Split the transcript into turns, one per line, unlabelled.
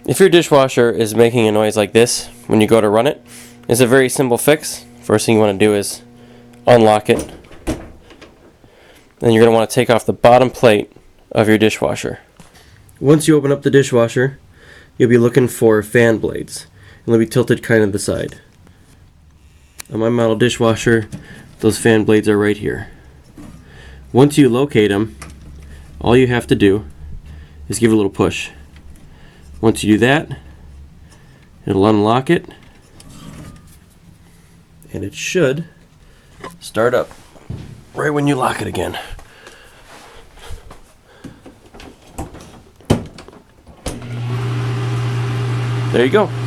If your dishwasher is making a noise like this when you go to run it, it's a very simple fix. First thing you want to do is unlock it. Then you're going to want to take off the bottom plate of your dishwasher. Once you open up the dishwasher, you'll be looking for fan blades. And they'll be tilted kind of the side. On my model dishwasher, those fan blades are right here. Once you locate them, all you have to do is give it a little push. Once you do that, it'll unlock it, and it should start up right when you lock it again. There you go.